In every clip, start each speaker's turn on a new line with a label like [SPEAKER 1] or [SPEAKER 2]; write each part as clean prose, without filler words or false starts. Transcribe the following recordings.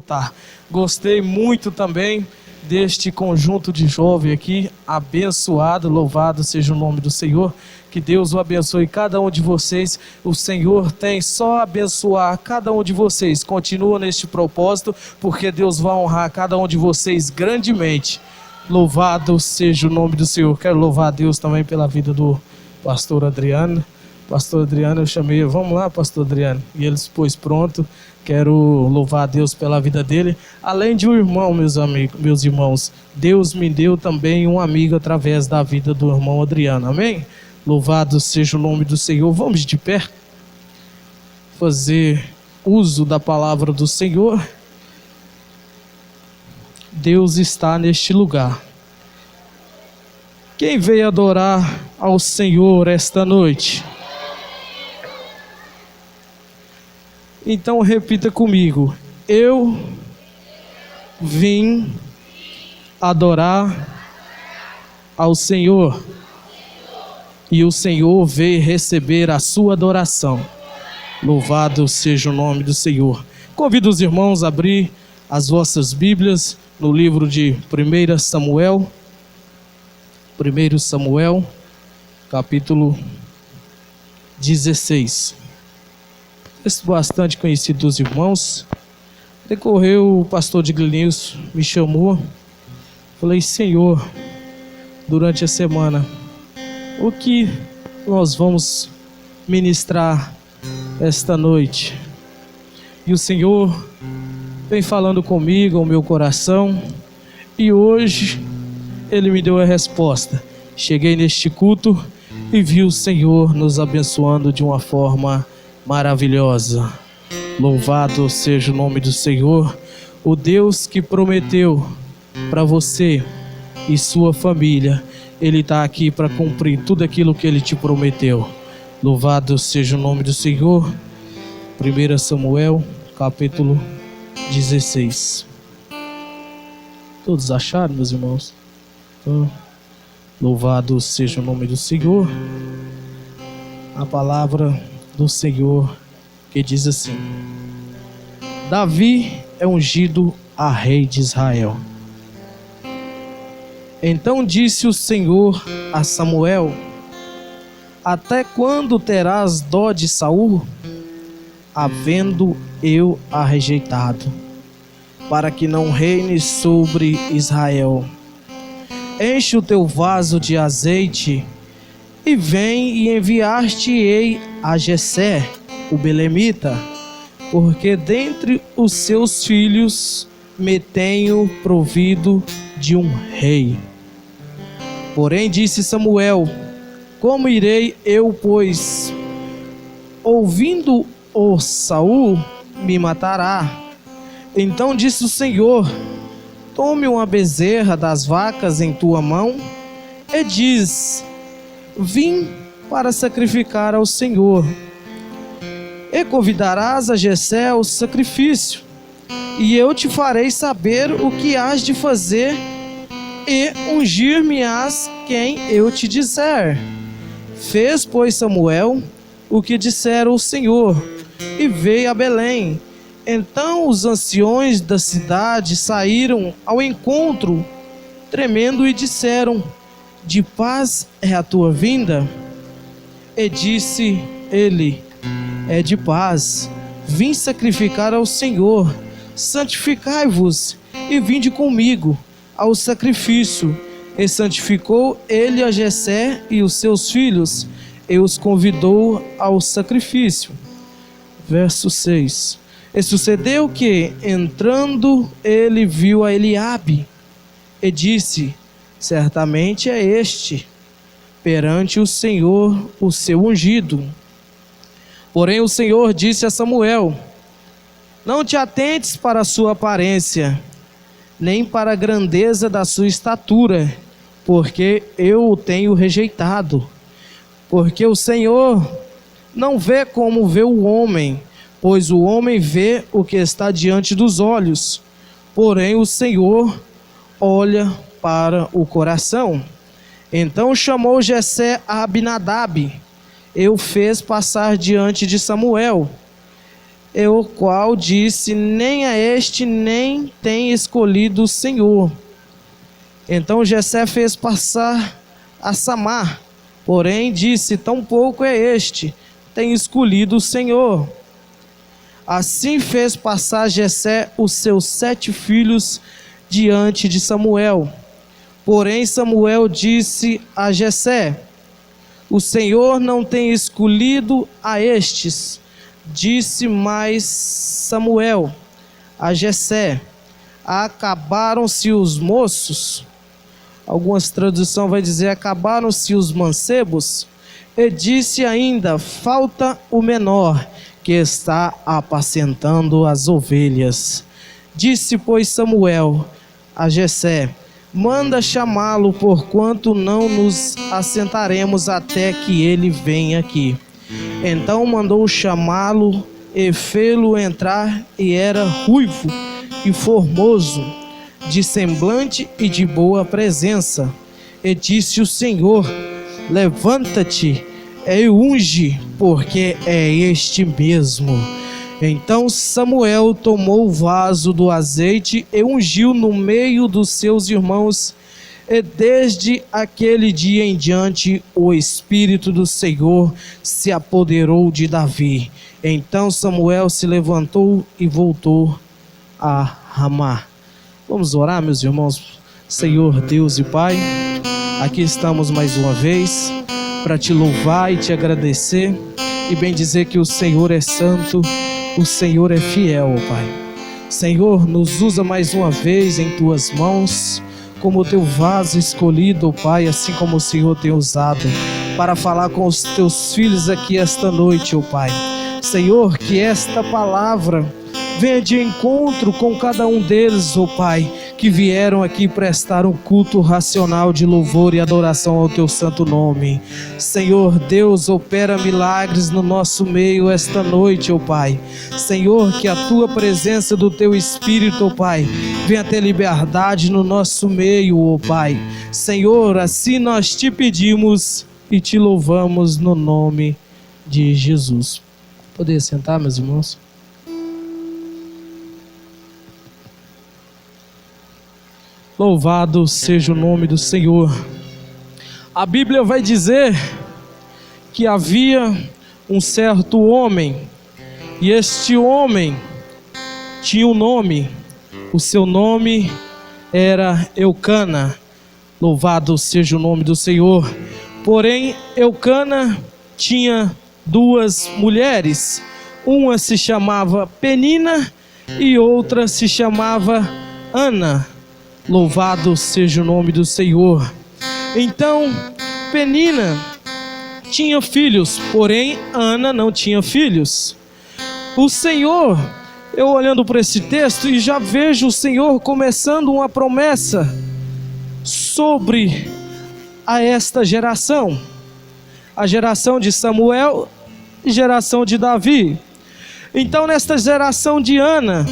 [SPEAKER 1] voltar. Gostei muito também deste conjunto de jovens aqui, abençoado, louvado seja o nome do Senhor, que Deus o abençoe cada um de vocês. O Senhor tem só abençoar cada um de vocês, continua neste propósito, porque Deus vai honrar cada um de vocês grandemente. Louvado seja o nome do Senhor. Quero louvar a Deus também pela vida do pastor Adriano. Pastor Adriano, eu chamei, vamos lá, pastor Adriano, e ele se pôs pronto. Quero louvar a Deus pela vida dele. Além de um irmão, meus amigos, meus irmãos, Deus me deu também um amigo através da vida do irmão Adriano, amém? Louvado seja o nome do Senhor. Vamos de pé, fazer uso da palavra do Senhor. Deus está neste lugar. Quem veio adorar ao Senhor esta noite? Então repita comigo: eu vim adorar ao Senhor, e o Senhor veio receber a sua adoração. Louvado seja o nome do Senhor. Convido os irmãos a abrir as vossas Bíblias no livro de 1 Samuel, capítulo 16. Texto bastante conhecido dos irmãos. Decorreu, o pastor de Glenilson me chamou. Falei: Senhor, durante a semana, o que nós vamos ministrar esta noite? E o Senhor vem falando comigo, ao meu coração, e hoje Ele me deu a resposta. Cheguei neste culto e vi o Senhor nos abençoando de uma forma maravilhosa. Louvado seja o nome do Senhor, o Deus que prometeu para você e sua família. Ele está aqui para cumprir tudo aquilo que Ele te prometeu. Louvado seja o nome do Senhor. 1 Samuel, capítulo 16. Todos acharam, meus irmãos? Então, louvado seja o nome do Senhor. A palavra do Senhor que diz assim: Davi é ungido a rei de Israel. Então disse o Senhor a Samuel: até quando terás dó de Saul, havendo eu a rejeitado, para que não reine sobre Israel? Enche o teu vaso de azeite e vem, e enviar-te-ei a Jessé, o belemita, porque dentre os seus filhos me tenho provido de um rei. Porém disse Samuel: como irei eu, pois, ouvindo-o Saul, me matará? Então disse o Senhor: tome uma bezerra das vacas em tua mão e diz: vim para sacrificar ao Senhor. E convidarás a Jessé ao sacrifício, e eu te farei saber o que hás de fazer, e ungir-me-ás quem eu te disser. Fez, pois, Samuel o que dissera o Senhor, e veio a Belém. Então os anciões da cidade saíram ao encontro, tremendo, e disseram: de paz é a tua vinda? E disse ele: é de paz. Vim sacrificar ao Senhor. Santificai-vos e vinde comigo ao sacrifício. E santificou ele a Jessé e os seus filhos, e os convidou ao sacrifício. Verso 6. E sucedeu que, entrando, ele viu a Eliabe, e disse: certamente é este, perante o Senhor, o seu ungido. Porém o Senhor disse a Samuel: não te atentes para a sua aparência, nem para a grandeza da sua estatura, porque eu o tenho rejeitado. Porque o Senhor não vê como vê o homem, pois o homem vê o que está diante dos olhos, porém o Senhor olha para o coração. Então chamou Jessé a Abinadab, e o fez passar diante de Samuel. e o qual disse: nem a este nem tem escolhido o Senhor. Então Jessé fez passar a Samar, porém disse: tampouco é este, tem escolhido o Senhor. Assim fez passar Jessé os seus 7 filhos diante de Samuel. Porém Samuel disse a Jessé: o Senhor não tem escolhido a estes. Disse mais Samuel a Jessé: acabaram-se os moços? Algumas traduções vai dizer: acabaram-se os mancebos? E disse ainda: falta o menor, que está apacentando as ovelhas. Disse, pois, Samuel a Jessé: manda chamá-lo, porquanto não nos assentaremos até que ele venha aqui. Então mandou chamá-lo e fê-lo entrar, e era ruivo e formoso, de semblante e de boa presença. E disse o Senhor: levanta-te e unge, porque é este mesmo. Então Samuel tomou o vaso do azeite e ungiu no meio dos seus irmãos, e desde aquele dia em diante o Espírito do Senhor se apoderou de Davi. Então Samuel se levantou e voltou a Ramá. Vamos orar, meus irmãos. Senhor Deus e Pai, aqui estamos mais uma vez para te louvar e te agradecer e bem dizer que o Senhor é santo, o Senhor é fiel, Pai. Senhor, nos usa mais uma vez em tuas mãos como o teu vaso escolhido, Pai, assim como o Senhor tem usado para falar com os teus filhos aqui esta noite, Pai. Senhor, que esta palavra venha de encontro com cada um deles, Pai, que vieram aqui prestar um culto racional de louvor e adoração ao teu santo nome. Senhor Deus, opera milagres no nosso meio esta noite, Pai. Senhor, que a tua presença do teu Espírito, Pai, venha ter liberdade no nosso meio, Pai. Senhor, assim nós te pedimos e te louvamos no nome de Jesus. Poder sentar, meus irmãos? Louvado seja o nome do Senhor. A Bíblia vai dizer que havia um certo homem, e este homem tinha um nome. O seu nome era Eucana. Louvado seja o nome do Senhor. Porém, Eucana tinha 2 mulheres. Uma se chamava Penina e outra se chamava Ana. Louvado seja o nome do Senhor. Então, Penina tinha filhos, porém Ana não tinha filhos. O Senhor, eu olhando para esse texto e já vejo o Senhor começando uma promessa sobre a esta geração, a geração de Samuel e geração de Davi. Então, nesta geração de Ana,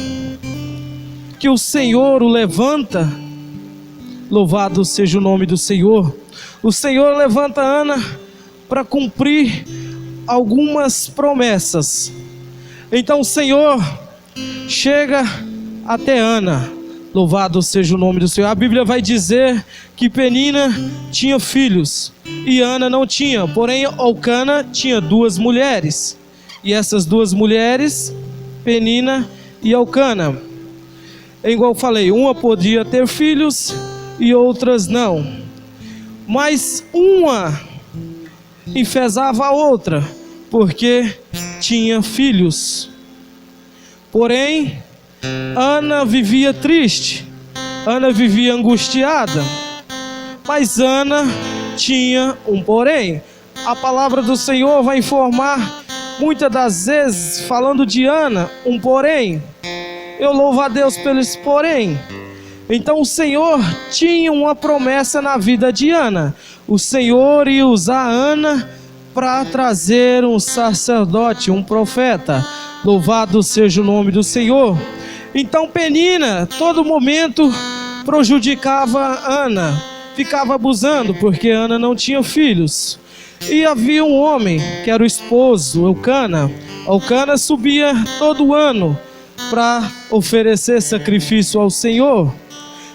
[SPEAKER 1] que o Senhor o levanta, louvado seja o nome do Senhor. O Senhor levanta Ana para cumprir algumas promessas. Então o Senhor chega até Ana, louvado seja o nome do Senhor. A Bíblia vai dizer que Penina tinha filhos e Ana não tinha, porém Eucana tinha 2 mulheres, e essas 2 mulheres, Penina e Eucana, igual eu falei, uma podia ter filhos e outras não, mas uma enfesava a outra, porque tinha filhos. Porém, Ana vivia triste, Ana vivia angustiada, mas Ana tinha um porém. A palavra do Senhor vai informar, muitas das vezes, falando de Ana, um porém. Eu louvo a Deus pelo esse porém. Então o Senhor tinha uma promessa na vida de Ana. O Senhor ia usar Ana para trazer um sacerdote, um profeta. Louvado seja o nome do Senhor. Então Penina, todo momento, prejudicava Ana, ficava abusando, porque Ana não tinha filhos. E havia um homem, que era o esposo, Eucana, Elcana subia todo ano para oferecer sacrifício ao Senhor.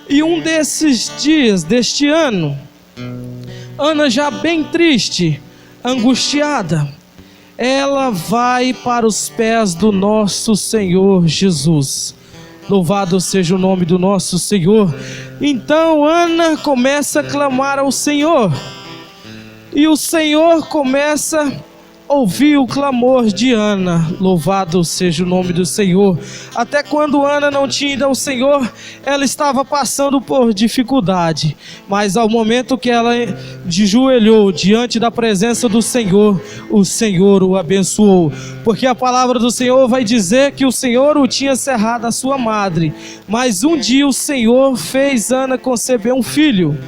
[SPEAKER 1] E um desses dias deste ano, Ana, já bem triste, angustiada, ela vai para os pés do nosso Senhor Jesus. Louvado seja o nome do nosso Senhor. Então Ana começa a clamar ao Senhor, e o Senhor começa a ouvir o clamor de Ana. Louvado seja o nome do Senhor. Até quando Ana não tinha ido ao Senhor, ela estava passando por dificuldade, mas ao momento que ela ajoelhou diante da presença do Senhor, o Senhor o abençoou, porque a palavra do Senhor vai dizer que o Senhor o tinha cerrado a sua madre, mas um dia o Senhor fez Ana conceber um filho,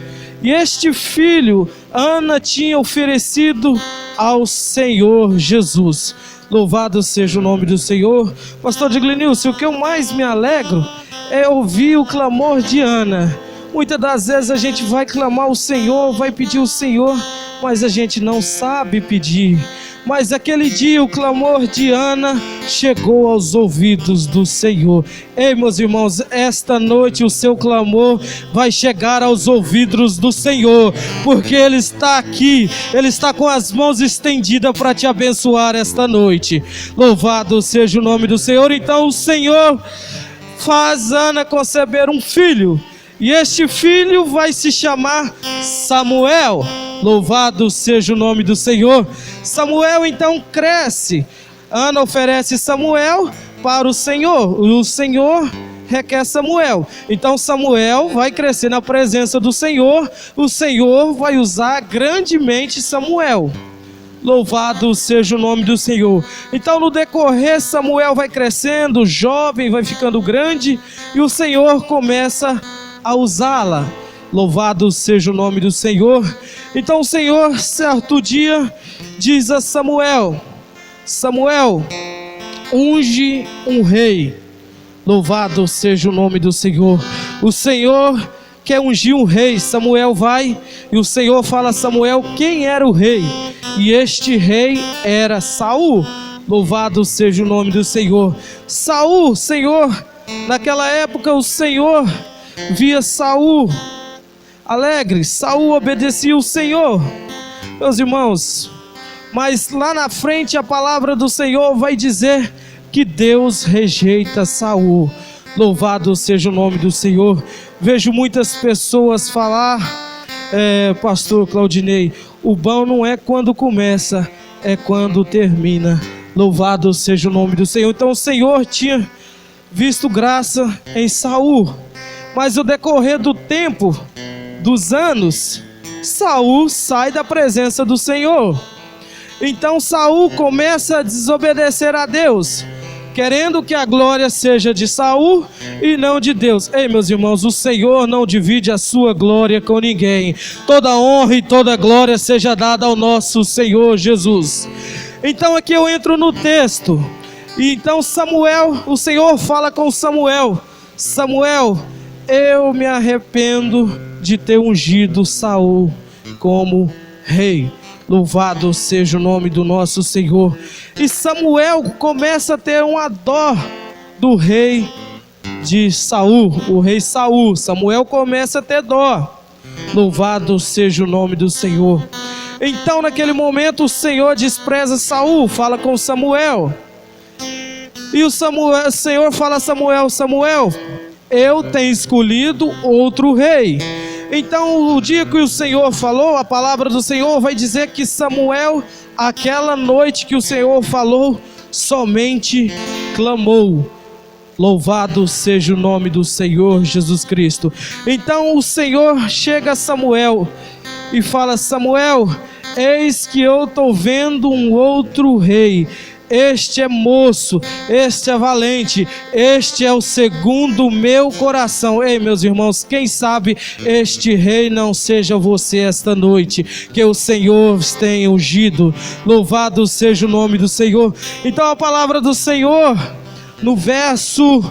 [SPEAKER 1] e este filho Ana tinha oferecido ao Senhor Jesus. Louvado seja o nome do Senhor. Pastor Diglenilson, o que eu mais me alegro é ouvir o clamor de Ana. Muitas das vezes a gente vai clamar ao Senhor, vai pedir ao Senhor, mas a gente não sabe pedir. Mas aquele dia o clamor de Ana chegou aos ouvidos do Senhor. Ei, meus irmãos, esta noite o seu clamor vai chegar aos ouvidos do Senhor, porque Ele está aqui, Ele está com as mãos estendidas para te abençoar esta noite. Louvado seja o nome do Senhor. Então o Senhor faz Ana conceber um filho, e este filho vai se chamar Samuel. Louvado seja o nome do Senhor. Samuel então cresce. Ana oferece Samuel para o Senhor. O Senhor requer Samuel. Então Samuel vai crescer na presença do Senhor. O Senhor vai usar grandemente Samuel. Louvado seja o nome do Senhor. Então no decorrer Samuel vai crescendo, jovem, vai ficando grande, e o Senhor começa a usá-la. Louvado seja o nome do Senhor. Então o Senhor, certo dia, diz a Samuel: Samuel, unge um rei. Louvado seja o nome do Senhor. O Senhor quer ungir um rei. Samuel vai, e o Senhor fala a Samuel quem era o rei. E este rei era Saul. Louvado seja o nome do Senhor. Saul, Senhor, naquela época o Senhor via Saul alegre, Saul obedecia o Senhor, meus irmãos. Mas lá na frente a palavra do Senhor vai dizer que Deus rejeita Saul. Louvado seja o nome do Senhor. Vejo muitas pessoas falar, pastor Claudinei, o bom não é quando começa, é quando termina. Louvado seja o nome do Senhor. Então o Senhor tinha visto graça em Saul, mas no decorrer do tempo, dos anos, Saul sai da presença do Senhor. Então Saul começa a desobedecer a Deus, querendo que a glória seja de Saul e não de Deus. Ei, meus irmãos, o Senhor não divide a sua glória com ninguém. Toda honra e toda glória seja dada ao nosso Senhor Jesus. Então aqui eu entro no texto, e então Samuel, o Senhor fala com Samuel: Samuel, eu me arrependo de ter ungido Saul como rei. Louvado seja o nome do nosso Senhor. E Samuel começa a ter uma dó do rei de Saul, o rei Saul. Samuel começa a ter dó. Louvado seja o nome do Senhor. Então naquele momento o Senhor despreza Saul, fala com Samuel. E o Senhor fala a Samuel: Samuel, eu tenho escolhido outro rei. Então o dia que o Senhor falou, a palavra do Senhor vai dizer que Samuel, aquela noite que o Senhor falou, somente clamou. Louvado seja o nome do Senhor Jesus Cristo. Então o Senhor chega a Samuel e fala: Samuel, eis que eu estou vendo um outro rei. Este é moço, este é valente, este é o segundo meu coração. Ei, meus irmãos, quem sabe este rei não seja você esta noite, que o Senhor tenha ungido. Louvado seja o nome do Senhor. Então a palavra do Senhor, no verso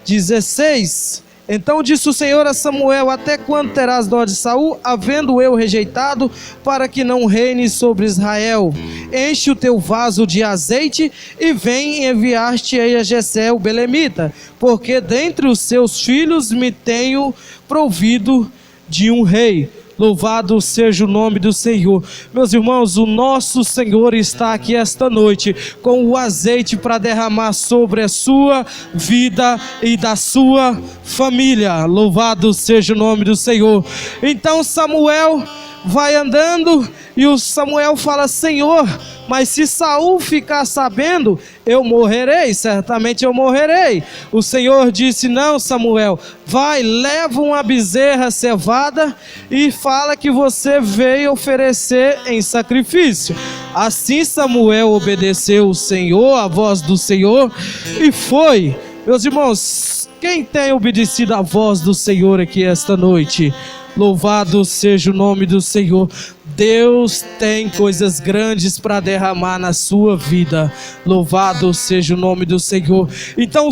[SPEAKER 1] 16, Então disse o Senhor a Samuel: até quando terás dó de Saul, havendo eu rejeitado, para que não reine sobre Israel? Enche o teu vaso de azeite e vem enviar-te a Jessé o belemita, porque dentre os seus filhos me tenho provido de um rei. Louvado seja o nome do Senhor. Meus irmãos, o nosso Senhor está aqui esta noite com o azeite para derramar sobre a sua vida e da sua família. Louvado seja o nome do Senhor. Então Samuel vai andando e o Samuel fala: Senhor, mas se Saul ficar sabendo, eu morrerei, certamente eu morrerei. O Senhor disse: não, Samuel, vai, leva uma bezerra cevada e fala que você veio oferecer em sacrifício. Assim Samuel obedeceu o Senhor, a voz do Senhor, e foi. Meus irmãos, quem tem obedecido a voz do Senhor aqui esta noite? Louvado seja o nome do Senhor. Deus tem coisas grandes para derramar na sua vida. Louvado seja o nome do Senhor. Então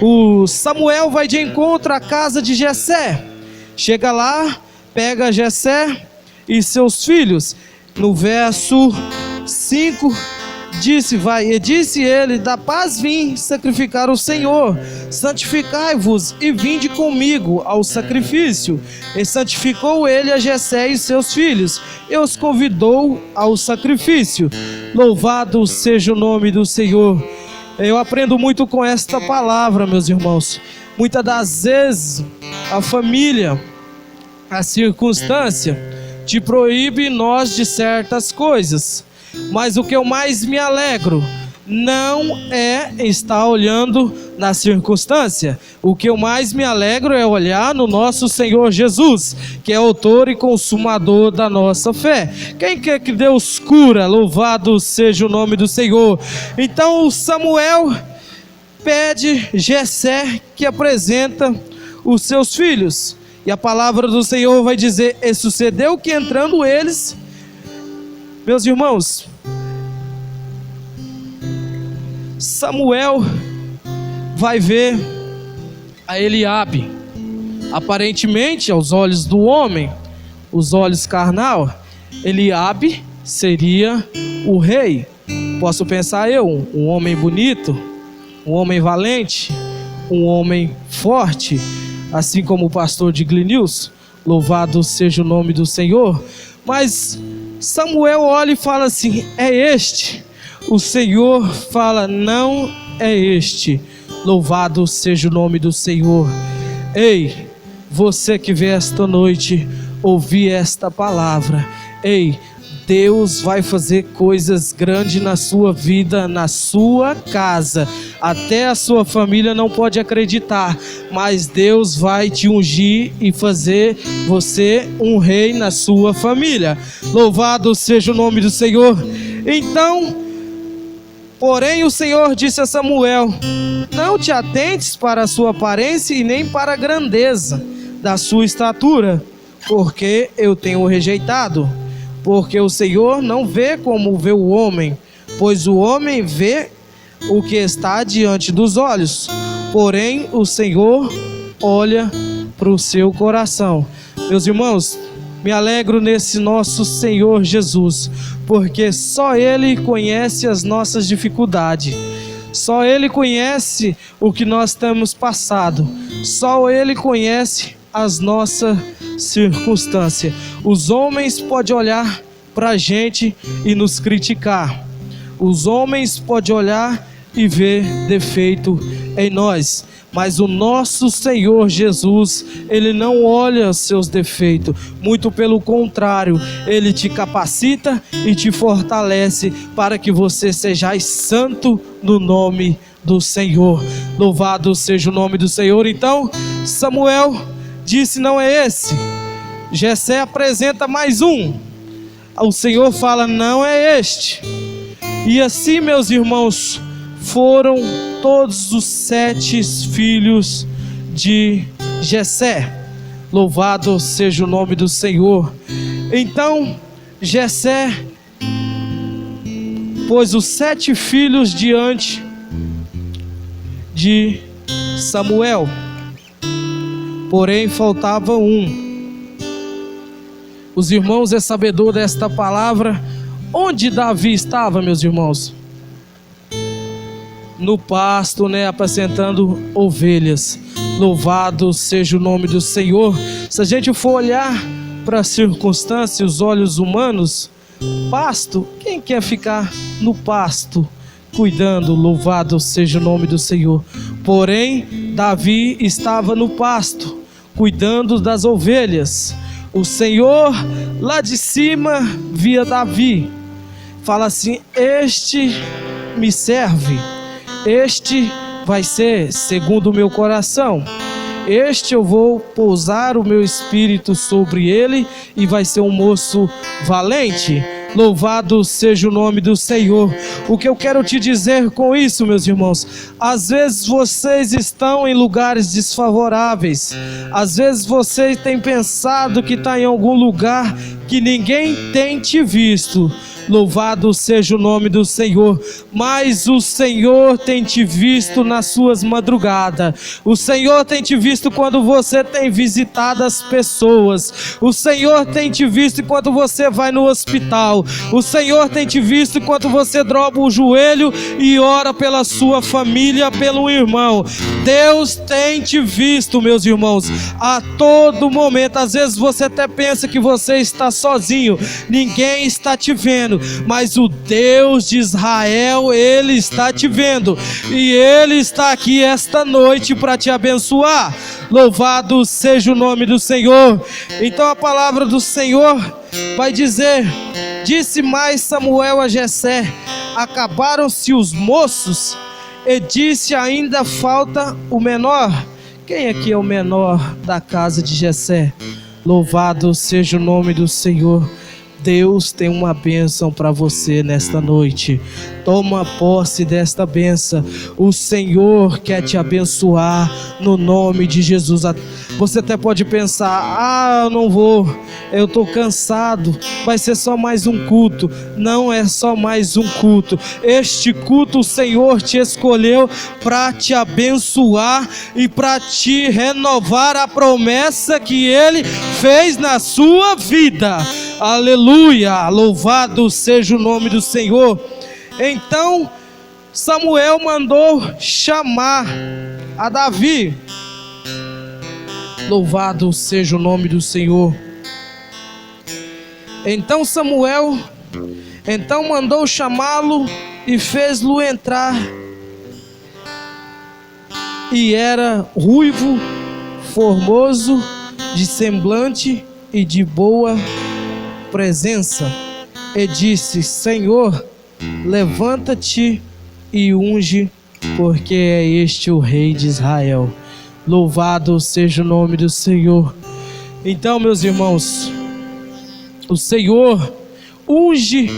[SPEAKER 1] o Samuel vai de encontro à casa de Jessé. Chega lá, pega Jessé e seus filhos. No verso 5 disse ele: da paz vim sacrificar o Senhor, santificai-vos e vinde comigo ao sacrifício. E santificou ele a Jessé e seus filhos, e os convidou ao sacrifício. Louvado seja o nome do Senhor. Eu aprendo muito com esta palavra, meus irmãos. Muitas das vezes a família, a circunstância te proíbe nós de certas coisas. Mas o que eu mais me alegro não é estar olhando na circunstância. O que eu mais me alegro é olhar no nosso Senhor Jesus, que é autor e consumador da nossa fé. Quem quer que Deus cura? Louvado seja o nome do Senhor. Então Samuel pede Jessé que apresenta os seus filhos. E a palavra do Senhor vai dizer: e sucedeu que entrando eles, meus irmãos, Samuel vai ver a Eliabe. Aparentemente, aos olhos do homem, os olhos carnal, Eliabe seria o rei. Posso pensar eu, um homem bonito, um homem valente, um homem forte, assim como o pastor de Glenilson. Louvado seja o nome do Senhor. Mas Samuel olha e fala assim: é este. O Senhor fala: não é este. Louvado seja o nome do Senhor. Ei, você que vê esta noite ouvir esta palavra, ei, Deus vai fazer coisas grandes na sua vida, na sua casa. Até a sua família não pode acreditar, mas Deus vai te ungir e fazer você um rei na sua família. Louvado seja o nome do Senhor. Então, porém, o Senhor disse a Samuel: não te atentes para a sua aparência e nem para a grandeza da sua estatura, porque eu tenho rejeitado. Porque o Senhor não vê como vê o homem, pois o homem vê o que está diante dos olhos, porém o Senhor olha para o seu coração. Meus irmãos, me alegro nesse nosso Senhor Jesus, porque só Ele conhece as nossas dificuldades, só Ele conhece o que nós temos passado, só Ele conhece as nossas circunstâncias. Os homens podem olhar para a gente e nos criticar, os homens podem olhar e ver defeito em nós, mas o nosso Senhor Jesus, Ele não olha seus defeitos, muito pelo contrário, Ele te capacita e te fortalece para que você sejais santo no nome do Senhor. Louvado seja o nome do Senhor. Então Samuel disse: não é esse. Jessé apresenta mais um. O Senhor fala: não é este. E assim, meus irmãos, foram todos os 7 filhos de Jessé. Louvado seja o nome do Senhor. Então Jessé pôs os 7 filhos diante de Samuel. porém faltava um. Os irmãos é sabedor desta palavra. Onde Davi estava, meus irmãos? No pasto, apacentando ovelhas. Louvado seja o nome do Senhor. Se a gente for olhar para as circunstâncias, os olhos humanos, pasto, quem quer ficar no pasto cuidando? Louvado seja o nome do Senhor. Porém, Davi estava no pasto, cuidando das ovelhas. O Senhor lá de cima via Davi, fala assim: este me serve, este vai ser segundo o meu coração, este eu vou pousar o meu espírito sobre ele e vai ser um moço valente. Louvado seja o nome do Senhor. O que eu quero te dizer com isso, meus irmãos, às vezes vocês estão em lugares desfavoráveis, às vezes você tem pensado que está em algum lugar que ninguém tem te visto. Louvado seja o nome do Senhor, mas o Senhor tem te visto nas suas madrugadas, o Senhor tem te visto quando você tem visitado as pessoas, o Senhor tem te visto enquanto você vai no hospital, o Senhor tem te visto enquanto você dobra o joelho e ora pela sua família, pelo irmão. Deus tem te visto, meus irmãos, a todo momento. Às vezes você até pensa que você está sozinho, ninguém está te vendo, mas o Deus de Israel, Ele está te vendo, e Ele está aqui esta noite para te abençoar. Louvado seja o nome do Senhor. Então a palavra do Senhor vai dizer: disse mais Samuel a Jessé: acabaram-se os moços, e disse: ainda falta o menor. Quem aqui é o menor da casa de Jessé? Louvado seja o nome do Senhor. Deus tem uma bênção para você nesta noite. Toma posse desta bênção. O Senhor quer te abençoar no nome de Jesus. Você até pode pensar: eu não vou, eu estou cansado, vai ser só mais um culto. Não é só mais um culto. Este culto o Senhor te escolheu para te abençoar e para te renovar a promessa que Ele fez na sua vida. Aleluia, louvado seja o nome do Senhor. Então Samuel mandou chamar a Davi. Louvado seja o nome do Senhor. Então Samuel mandou chamá-lo e fez-lo entrar. E era ruivo, formoso, de semblante e de boa presença, e disse: Senhor, levanta-te e unge, porque é este o rei de Israel. Louvado seja o nome do Senhor. Então, meus irmãos, o Senhor unge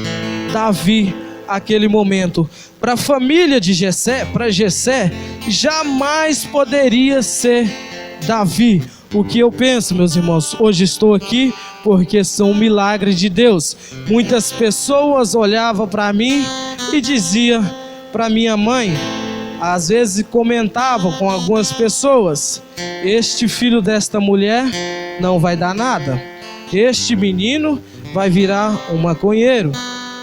[SPEAKER 1] Davi aquele momento. Para a família de Jessé, para Jessé, jamais poderia ser Davi. O que eu penso, meus irmãos, hoje estou aqui porque são um milagre de Deus. Muitas pessoas olhavam para mim e diziam para minha mãe, às vezes comentavam com algumas pessoas: este filho desta mulher não vai dar nada, este menino vai virar um maconheiro,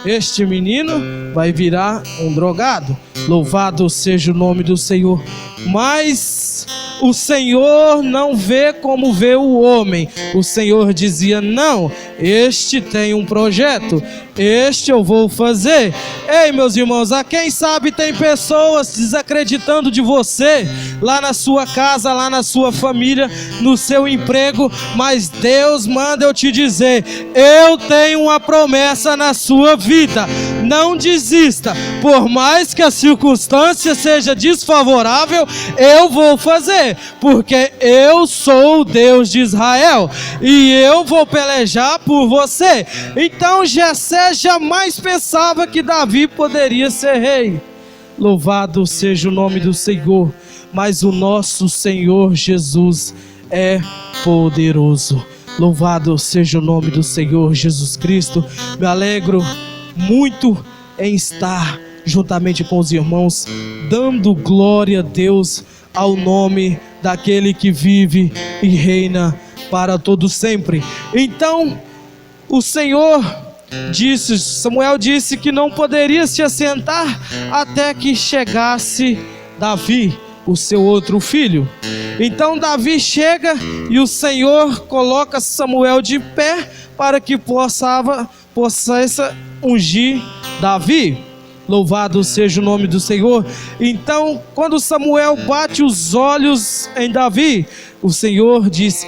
[SPEAKER 1] este menino vai virar um drogado. Louvado seja o nome do Senhor. Mas o Senhor não vê como vê o homem. O Senhor dizia: não, este tem um projeto, este eu vou fazer. Ei, meus irmãos, a quem sabe tem pessoas desacreditando de você, lá na sua casa, lá na sua família, no seu emprego, mas Deus manda eu te dizer: eu tenho uma promessa na sua vida. Não desista, por mais que a circunstância seja desfavorável, eu vou fazer, porque eu sou o Deus de Israel e eu vou pelejar por você. Então Jessé jamais pensava que Davi poderia ser rei. Louvado seja o nome do Senhor. Mas o nosso Senhor Jesus é poderoso. Louvado seja o nome do Senhor Jesus Cristo. Me alegro muito em estar juntamente com os irmãos, dando glória a Deus ao nome daquele que vive e reina para todo sempre. Então o Senhor disse, Samuel disse que não poderia se assentar até que chegasse Davi, o seu outro filho. Então Davi chega e o Senhor coloca Samuel de pé para que possa ungir Davi. Louvado seja o nome do Senhor. Então, quando Samuel bate os olhos em Davi, o Senhor diz: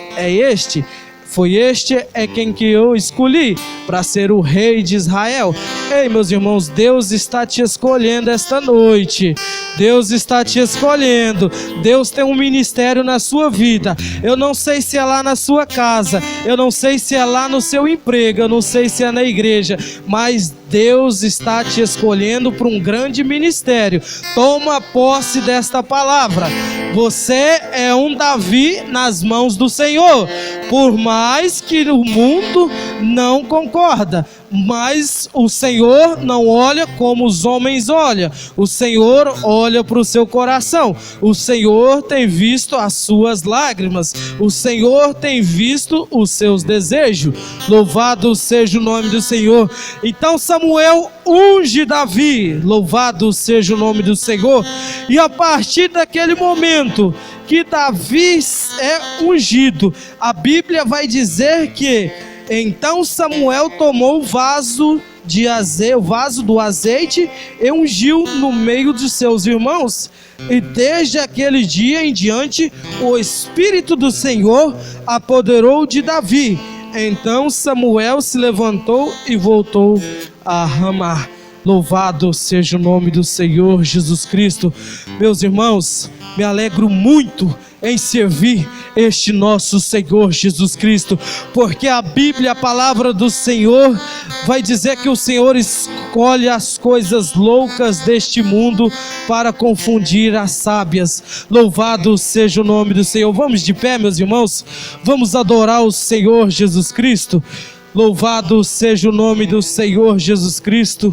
[SPEAKER 1] foi este é quem que eu escolhi para ser o rei de Israel. Ei, meus irmãos, Deus está te escolhendo esta noite. Deus está te escolhendo. Deus tem um ministério na sua vida. Eu não sei se é lá na sua casa, eu não sei se é lá no seu emprego, eu não sei se é na igreja, mas Deus está te escolhendo para um grande ministério. Toma posse desta palavra. Você é um Davi nas mãos do Senhor. Por mais que o mundo não concorda, mas o Senhor não olha como os homens olham. O Senhor olha para o seu coração. O Senhor tem visto as suas lágrimas. O Senhor tem visto os seus desejos. Louvado seja o nome do Senhor. Então Samuel unge Davi. Louvado seja o nome do Senhor. E a partir daquele momento que Davi é ungido, a Bíblia vai dizer que então Samuel tomou o vaso do azeite e ungiu no meio de seus irmãos. E desde aquele dia em diante, o Espírito do Senhor apoderou de Davi. Então Samuel se levantou e voltou a Ramá. Louvado seja o nome do Senhor Jesus Cristo. Meus irmãos, me alegro muito em servir este nosso Senhor Jesus Cristo, porque a Bíblia, a palavra do Senhor, vai dizer que o Senhor escolhe as coisas loucas deste mundo para confundir as sábias. Louvado seja o nome do Senhor. Vamos de pé, meus irmãos, vamos adorar o Senhor Jesus Cristo. Louvado seja o nome do Senhor Jesus Cristo.